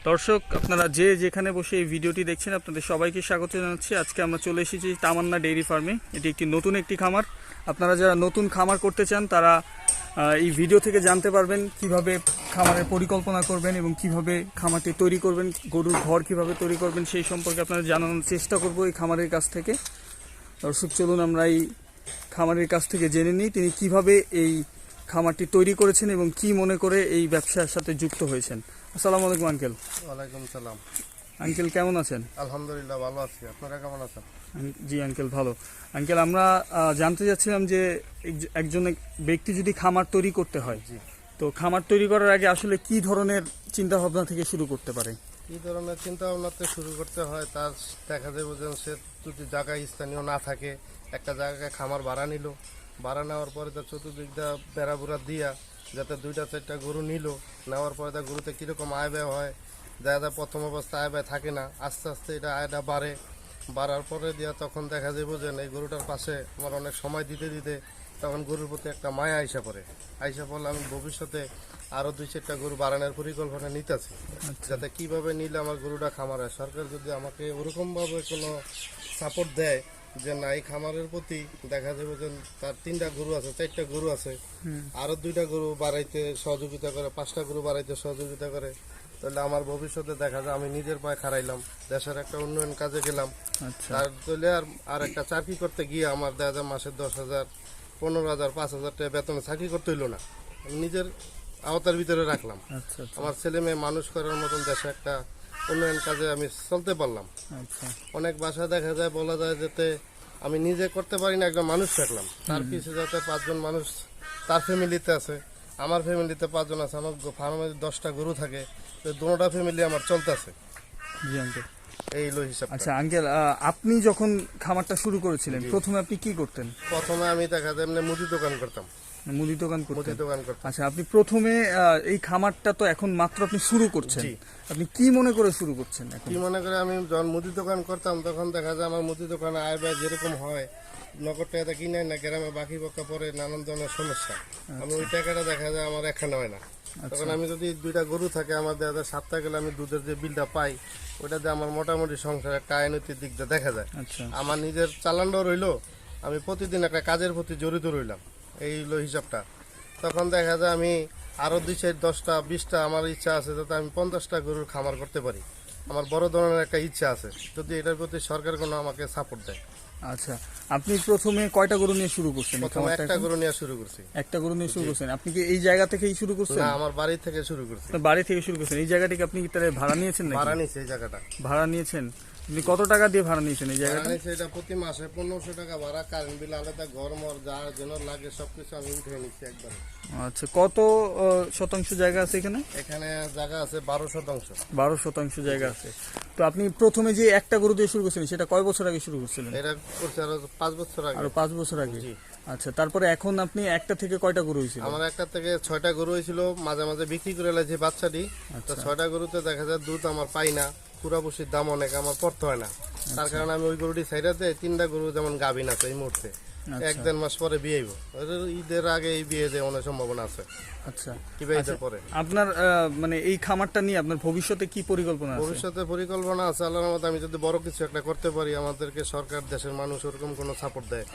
দর্শক, আপনারা যে যেখানে বসে এই ভিডিওটি দেখছেন আপনাদের সবাইকে স্বাগত জানাচ্ছি। আজকে আমরা চলে এসেছি তামান্না ডেইরি ফার্মে। এটি একটি নতুন একটি খামার। আপনারা যারা নতুন খামার করতে চান তারা এই ভিডিও থেকে জানতে পারবেন কিভাবে খামারের পরিকল্পনা করবেন এবং কিভাবে খামারটি তৈরি করবেন, গরুর ঘর কিভাবে তৈরি করবেন সেই সম্পর্কে আপনারা জানানোর চেষ্টা করব এই খামারের কাছ থেকে। দর্শক, চলুন আমরা এই খামারের কাছ থেকে জেনে নিই তিনি কিভাবে এই খামারটি তৈরি করেছেন এবং কি মনে করে এই ব্যবসার সাথে যুক্ত হয়েছেন। আসসালামু আলাইকুম আঙ্কেল। ওয়ালাইকুম সালাম। আঙ্কেল কেমন আছেন? আলহামদুলিল্লাহ ভালো আছি, আপনারা কেমন আছেন? জি আঙ্কেল, ভালো। আঙ্কেল, আমরা জানতে চাচ্ছিলাম যে একজন ব্যক্তি যদি খামার তৈরি করতে হয়, তো খামার তৈরি করার আগে আসলে কি ধরনের চিন্তা ভাবনা থেকে শুরু করতে পারে? কি ধরনের চিন্তা ভাবনাতে শুরু করতে হয় তার দেখা যাবে যে সে যদি জায়গায় স্থানীয় না থাকে, একটা জায়গায় খামার ভাড়া নিল, ভাড়া নেওয়ার পরে তার চতুর্দিকটা বেড়া বুড়া দিয়া যাতে 2-4টা গরু নিল, নেওয়ার পরে তার গরুতে কীরকম আয় ব্যয় হয়, দেখা যায় প্রথম অবস্থায় আয় ব্যয় থাকে না, আস্তে আস্তে এটা আয়টা বাড়ার পরে দিয়া তখন দেখা যাবে যে এই গরুটার পাশে আমার অনেক সময় দিতে দিতে তখন গরুর প্রতি একটা মায়া আইসা পড়ে আমি ভবিষ্যতে আরও 2-4টা গরু বাড়ানোর পরিকল্পনা নিতেছি, যাতে কিভাবে নিলে আমার গরুটা খামারে। সরকার যদি আমাকে ওরকমভাবে কোনো সাপোর্ট দেয় যে না এই খামারের প্রতি দেখা যাবে যে তার 3টা গরু আছে, 4টা গরু আছে, আরও 2টা গরু বাড়াইতে সহযোগিতা করে, 5টা গরু বাড়াইতে সহযোগিতা করে, তাহলে আমার ভবিষ্যতে দেখা যায় আমি নিজের পায়ে খাড়াইলাম, দেশের একটা উন্নয়ন কাজে গেলাম। তার তাহলে আর একটা চাকরি করতে গিয়ে আমার দেখা যায় মাসে 10,000, 15,000, 5,000 টাকা বেতনে চাকরি করতে হইলো না, আমি নিজের আওতার ভিতরে রাখলাম। আমার ছেলে মেয়ে মানুষ করার মতন দেশে একটা উন্নয়ন কাজে আমি চলতে পারলাম। অনেক বাসা দেখা যায় বলা যায় যাতে আমি নিজে করতে পারি না, একজন মানুষ রাখলাম, তার পিছিয়ে যাতে 5 জন মানুষ তার ফ্যামিলিতে আছে, আমার ফ্যামিলিতে 5 জন আছে, আমার ফার্মে 10টা গরু থাকে, তো দুটোটা ফ্যামিলি আমার চলতেছে। জি আঙ্কেল, এই লো হিসাব। আচ্ছা আঙ্কেল, আপনি যখন খামারটা শুরু করেছিলেন প্রথমে আপনি কি করতেন? প্রথমে আমি দেখা যায় এমনি মুদি দোকান করতাম। মুদি দোকান করতেন? মুদি দোকান করতাম। আচ্ছা, আপনি প্রথমে এই খামারটা তো এখন মাত্র আপনি শুরু করছেন, আপনি কি মনে করে শুরু করছেন? কি মনে করে আমি যখন মুদি দোকান করতাম তখন দেখা যায় আমার মুদি দোকানে আয় ব্যয় যেরকম হয়, নগদ টাকাটা কিনে না গ্রামে বাকি বকা পরে নানান ধরনের সমস্যা, আমি ওই টাকাটা দেখা যায় আমার এখানে হয় না। তখন আমি যদি 2টা গরু থাকে আমার দেখা যায় সপ্তাহে গেলে আমি দুধের যে বিলটা পাই ওইটাতে আমার মোটামুটি সংসার একটা আয়নতির দিকটা দেখা যায়। আমার নিজের চালানটাও রইলো, আমি প্রতিদিন একটা কাজের প্রতি জড়িত রইলাম, এই হলো হিসাবটা। তখন দেখা যায় আমি আরও 2-10টা 20টা আমার ইচ্ছা আছে যাতে আমি 50টা গরুর খামার করতে পারি, আমার বড় ধরনের একটা ইচ্ছা আছে, যদি এটার প্রতি সরকার কোনো আমাকে সাপোর্ট দেয়। আচ্ছা, আপনি প্রথমে কয়টা গরু নিয়ে শুরু করছেন? প্রথমে একটা গরু নিয়ে শুরু করছি। একটা গরু নিয়ে শুরু করছেন? আপনি কি এই জায়গা থেকেই শুরু করছেন? না, আমার বাড়ি থেকে শুরু করছি। বাড়ি থেকে শুরু করছেন? এই জায়গাটিকে আপনি কি তাহলে ভাড়া নিয়েছেন? ভাড়া নিয়েছি এই জায়গাটা। ভাড়া নিয়েছেন? আপনি কত টাকা দিয়ে ভাড়া নিয়েছেন এই জায়গাটা? এটা প্রতি মাসে 1500 টাকা ভাড়া, কারেন্ট বিল আলাদা, ঘর মর যা যেন লাগে সবকিছু আমি উঠে নিচ্ছি একবার। আচ্ছা, কত শতাংশ জায়গা আছে এখানে? এখানে জায়গা আছে 12 শতাংশ। 12 শতাংশ জায়গা আছে। তো আপনি প্রথমে যে একটা গরু দিয়ে শুরু করছেন সেটা কয় বছর আগে শুরু করছিলেন? এটা করছে আরো 5 বছর আগে। আরো 5 বছর আগে? আচ্ছা, তারপরে এখন আপনি একটা থেকে কয়টা গরু হয়েছিল? আমার একটা থেকে 6টা গরু হয়েছিল, মাঝে মাঝে বিক্রি করে লাগছে বাচ্চাটি, তো 6টা গরুতে দেখা যায় দুধ আমার পাই না, পুরাপুষির দাম অনেক আমার পড়তে হয় না, তার কারণে আমি ওই গরুটি সাইডাতে 3টা গরু যেমন গাভিন আছে এই মুহূর্তে, 1-1.5 মাস পরে বিয়ে হইব, ঈদের আগে এই বিয়ে দেওয়ার অনেক সম্ভাবনা আছে। আচ্ছা, ঈদের পরে আপনার মানে এই খামারটা নিয়ে আপনার ভবিষ্যতে কি পরিকল্পনা আছে? ভবিষ্যতে পরিকল্পনা আছে আল্লাহর রহমতে, আমি যদি বড় কিছু একটা করতে পারি, আমাদেরকে সরকার দেশের মানুষ ওরকম কোনো সাপোর্ট দেয়।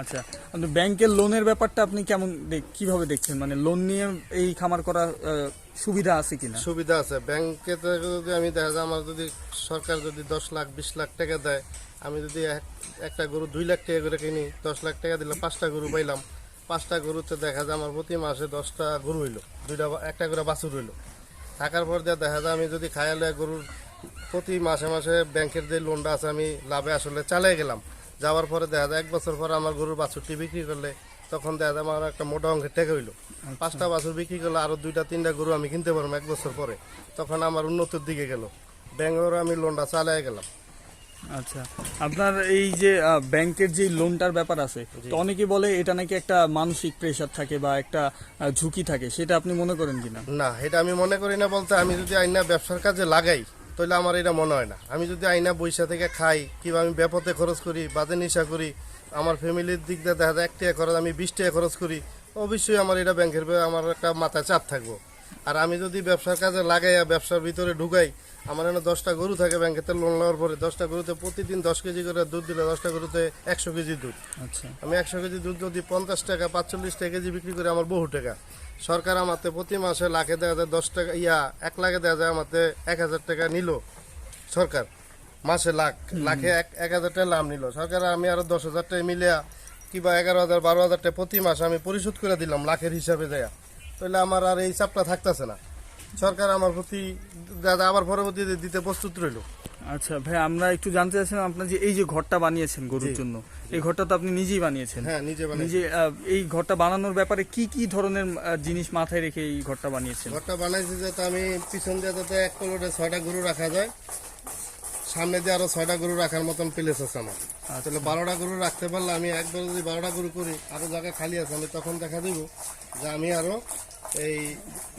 আচ্ছা, আপনি ব্যাংকের লোনের ব্যাপারটা আপনি কিভাবে দেখছেন? মানে লোন নিয়ে এই খামার করা সুবিধা আছে কিনা? সুবিধা আছে, ব্যাংকে যদি আমি দেখা যায় আমার যদি সরকার যদি 10 লাখ 20 লাখ টাকা দেয়, আমি যদি একটা গরু 2 লাখ টাকা করে কিনি, 10 লাখ টাকা দিলে 5টা গরু পাইলাম, 5টা গরুতে দেখা যায় আমার প্রতি মাসে 10টা গরু হইলো, একটা করে বাছুর হইলো, থাকার পর দেখা যায় আমি যদি খায়ালে গরুর প্রতি মাসে মাসে ব্যাংকের যে লোনটা আছে আমি লাভে আসলে চালিয়ে গেলাম, যাওয়ার পরে দেখা যায় 1 বছর পর আমার গরুর বাছুরটি বিক্রি করলে তখন দেখা যায় আমার একটা মোটা অঙ্কের টাকা হইলো, 5টা বাছুর বিক্রি করলে আরো 2-3টা গরু আমি কিনতে পারবো 1 বছর পরে, তখন আমার উন্নতির দিকে গেল, ব্যাংকের আমি লোনটা চালিয়ে গেলাম। আচ্ছা, আপনার এই যে ব্যাংকের যে লোনটার ব্যাপার আছে, তো অনেকে বলে এটা নাকি একটা মানসিক প্রেসার থাকে বা একটা ঝুঁকি থাকে, সেটা আপনি মনে করেন কিনা? না, এটা আমি মনে করি না, বলতে আমি যদি আইনা ব্যবসার কাজে লাগাই তাহলে আমার এটা মনে হয় না, আমি যদি আইনা পয়সা থেকে খাই কিংবা আমি ব্যাপতে খরচ করি, বাজে নেশা করি, আমার ফ্যামিলির দিক দিয়ে দেখা যায় 1 টাকা খরচ আমি 20 টাকা খরচ করি, অবশ্যই আমার এটা ব্যাংকের আমার একটা মাথায় চাপ থাকবো। আর আমি যদি ব্যবসার কাজে লাগাইয়া ব্যবসার ভিতরে ঢুকাই, আমার এখানে 10টা গরু থাকে ব্যাংকেতে লোন নেওয়ার পরে, 10টা গরুতে প্রতিদিন 10 কেজি করে দুধ দিলে 10টা গরুতে 100 কেজি দুধ। আচ্ছা আমি 100 কেজি দুধ যদি 50 টাকা 45 টাকা কেজি বিক্রি করে আমার বহু টাকা। সরকার আমাতে প্রতি মাসে লাখে দেওয়া যায় 10 টাকা 1 লাখে দেওয়া যায় আমাতে 1000 টাকা নিল সরকার, মাসে লাখে 1000 টাকা লাভ নিল সরকার। আমি আরো 10,000 টাকা মিলিয়া কিংবা 11,000 12,000 টাকা প্রতি মাসে আমি পরিশোধ করে দিলাম লাখের হিসাবে দেয়া, তাহলে আমার আর এই চাপটা থাকতেছে না। সরকার আমার প্রতি আবার পরবর্তীতে দিতে প্রস্তুত রইল। আচ্ছা ভাই, আমরা একটু জানতে চাচ্ছিলাম আপনার যে এই যে ঘরটা বানিয়েছেন গরুর জন্য, এই ঘরটা তো আপনি নিজেই বানিয়েছেন। হ্যাঁ, নিজে বানাই। নিজে এই ঘরটা বানানোর ব্যাপারে কি কি ধরনের জিনিস মাথায় রেখে এই ঘরটা বানিয়েছেন? ঘরটা বানাইছি যাতে আমি পিছন দিয়ে যাতে এক প্লটে 6টা গরু রাখা যায়, সামনে দিয়ে আরো 6টা গরু রাখার মতন প্লেস আছে আমার। তাহলে 12টা গরু রাখতে পারলে আমি একবার যদি 12টা গরু করি, আরো জায়গা খালি আছে, আমি তখন দেখা দিব যে আমি আরো এই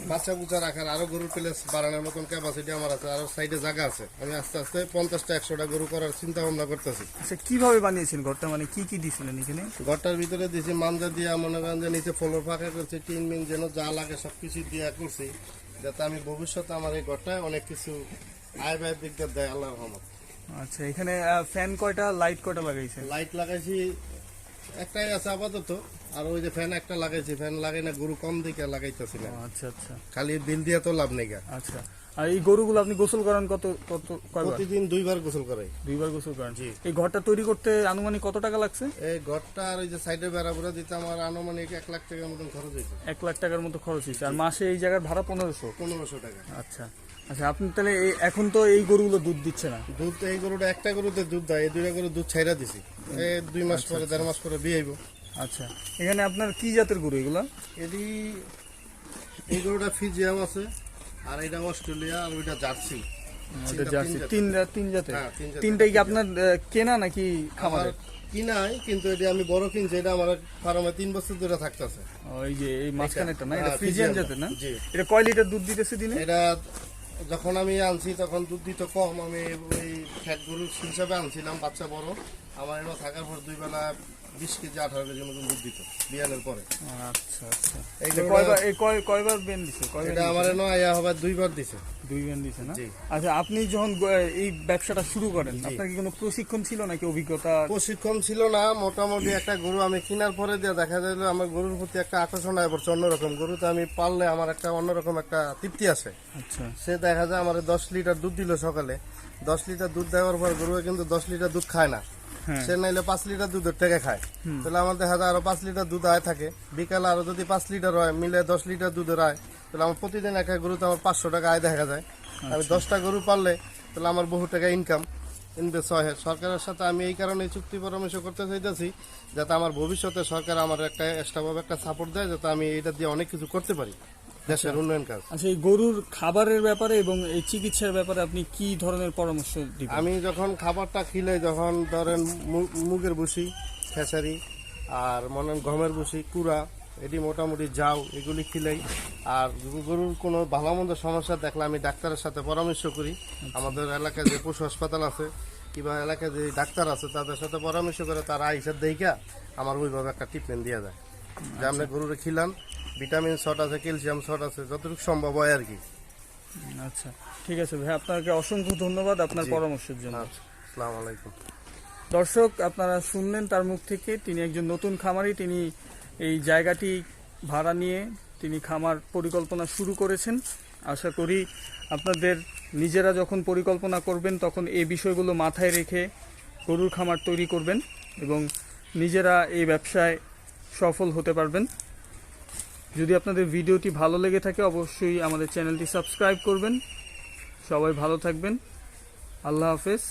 বাচ্চা বুচা রাখার আরো গরুর প্লেস বাড়ানোর মতন ক্যাপাসিটি আমার আছে, আরো সাইডে জায়গা আছে। আমি আস্তে আস্তে 50টা 100টা গরু করার চিন্তা ভাবনা করতেছি। আচ্ছা, কিভাবে বানিয়েছেন ঘরটা, মানে কি কি দিয়েছিলেন এখানে? ঘরটার ভিতরে দিয়েছি মাঞ্জা দিয়া, মনে করেন যে নিচে ফ্লোর ফাঁকা করছি, টিন মিন যেন যা লাগে সবকিছু দিয়া করছি, যাতে আমি ভবিষ্যতে আমার এই ঘরটায় অনেক কিছু আয় ব্যয় দিক দিয়ে দেয় আল্লাহর রহমত। আচ্ছা, এখানে ফ্যান কয়টা, লাইট কয়টা লাগাইছেন? লাইট লাগাইছি একটাই আছে আপাতত, আর ওই যে ফ্যান একটা লাগাইছি, ফ্যান লাগাই না, গরু কম দিকে লাগাইতেছি না, আচ্ছা আচ্ছা খালি বিল দিয়ে তো লাভ নেই গা। আচ্ছা। আর এই গরুগুলো আপনি গোসল করান কত কত কয়বার? প্রতিদিন 2বার গোসল করাই। 2বার গোসল করেন? জি। এই ঘরটা তৈরি করতে আনুমানিক কত টাকা লাগছে? এই ঘরটা আর ওই যে সাইডে বেড়াবুড়া দিতে আমার আনুমানিক 1 লাখ টাকার মতন খরচ হয়েছে। 1 লাখ টাকার মতো খরচ হয়েছে। আর মাসে এই জায়গার ভাড়া 1500 টাকা। আচ্ছা আচ্ছা। আপনি তাহলে এখন তো এই গরুগুলো দুধ দিচ্ছে না? দুধ এই গরুটা একটা গরুতে দুধ দেয়, এই 2টা গরু দুধ ছাইরা দিছি, এই 2 মাস পরে 1.5 মাস পরে বিয়ে হইব। আচ্ছা, এখানে আপনার কি জাতের গরু এগুলা? এই গরুটা ফিজিয়াম আছে, আর এটা অস্ট্রেলিয়া, আর ওইটা জার্সি। ওটা জার্সি। তিন জাতের? হ্যাঁ, 3 জাতের। তিনটাই কি আপনার কেনা নাকি খামারে? কিনাই, কিন্তু এটা আমি বড় কিনছি, এটা আমার ফার্মে 3 বছর ধরে থাকতেছে। ওই যে এই মাঝখানেরটা না, এটা হ্যাঁ, ফ্রিজিয়ান ফ্রিজিয়ান জাতের না? জি। এটা কয় লিটার দুধ দিতেছে দিনে? এটা যখন আমি আনছি তখন দুধ দিত কম, আমি ওই ফ্যাট গরু হিসাবে আনছিলাম, বাচ্চা বড়। আমার এনে থাকার পর 2 বেলা 20 কেজি 18 কেজি মতন দুধ দিত বিয়ানের পরে। আচ্ছা আচ্ছা। এই এটা কয়বার বেন দিছে? এটা আমার এনে আয়া হবে 2বার দিছে। 2 বেন দিছে না? জি। আচ্ছা, আপনি যখন এই ব্যবসাটা শুরু করেন, আপনার কি কোনো প্রশিক্ষণ ছিল নাকি অভিজ্ঞতা? প্রশিক্ষণ ছিল না, মোটামুটি একটা গরু আমি কেনার পরে দিয়ে দেখা যায় আমার গরুর প্রতি একটা আকর্ষণ হয় পড়ছে অন্যরকম। গরুতে আমি পাললে আমার একটা অন্যরকম একটা তৃপ্তি আসে। আচ্ছা। সে দেখা যায় আমার 10 লিটার দুধ দিল সকালে, 10 লিটার দুধ দেওয়ার পর গরু কিন্তু 10 লিটার দুধ খায় না, হ্যাঁ। সে নাইলে 5 লিটার দুধের থেকে খায়। তাহলে আমার দেখা যায় আরো 5 লিটার দুধ আয় থাকে, বিকালে আরো যদি 5 লিটার হয়, মিলে 10 লিটার দুধের আয়, তাহলে আমার প্রতিদিন একটা গরুতে আমার 500 টাকা আয় দেখা যায়। আমি 10টা গরু পাললে তাহলে আমার বহু টাকা ইনকাম ইনভেস্ট হয়। সরকারের সাথে আমি এই কারণে চুক্তি পরামর্শ করতে চাইতেছি, যাতে আমার ভবিষ্যতে সরকার আমার একটা এক্সট্রাভাবে একটা সাপোর্ট দেয়, যাতে আমি এটা দিয়ে অনেক কিছু করতে পারি দেশের উন্নয়ন কাজ। আচ্ছা, এই গরুর খাবারের ব্যাপারে এবং এই চিকিৎসার ব্যাপারে আপনি কি ধরনের পরামর্শ দিবেন? আমি যখন খাবারটা খিলে, যখন ধরেন মুগের ভুসি, খেসারি, আর মনে হয় গমের ভুসি, কুড়া, এটি মোটামুটি যাও, এগুলি খিলাই। আর গরুর কোনো ভালো মন্দ সমস্যা দেখলে আমি ডাক্তারের সাথে পরামর্শ করি। আমাদের এলাকায় যে পশু হাসপাতাল আছে কিংবা এলাকায় যে ডাক্তার আছে তাদের সাথে পরামর্শ করে, তারা আইসার দেখা আমার ওইভাবে একটা ট্রিটমেন্ট দেওয়া যায়, যে আপনি গরুরে খিলান, ভিটামিন শর্ট আছে, ক্যালসিয়াম শর্ট আছে, যতটুকু সম্ভব হয় আর কি। আচ্ছা, ঠিক আছে ভাই, আপনাকে অসংখ্য ধন্যবাদ আপনার পরামর্শের জন্য। আচ্ছা, আসসালামু আলাইকুম। দর্শক, আপনারা শুনলেন তার মুখ থেকে, তিনি একজন নতুন খামারি। তিনি এই জায়গাটি ভাড়া নিয়ে তিনি খামার পরিকল্পনা শুরু করেছেন। আশা করি আপনাদের নিজেরা যখন পরিকল্পনা করবেন তখন এই বিষয়গুলো মাথায় রেখে গরুর খামার তৈরি করবেন এবং নিজেরা এই ব্যবসায় সফল হতে পারবেন। যদি আপনাদের ভিডিওটি ভালো লেগে থাকে অবশ্যই আমাদের চ্যানেলটি সাবস্ক্রাইব করবেন। সবাই ভালো থাকবেন। আল্লাহ হাফেজ।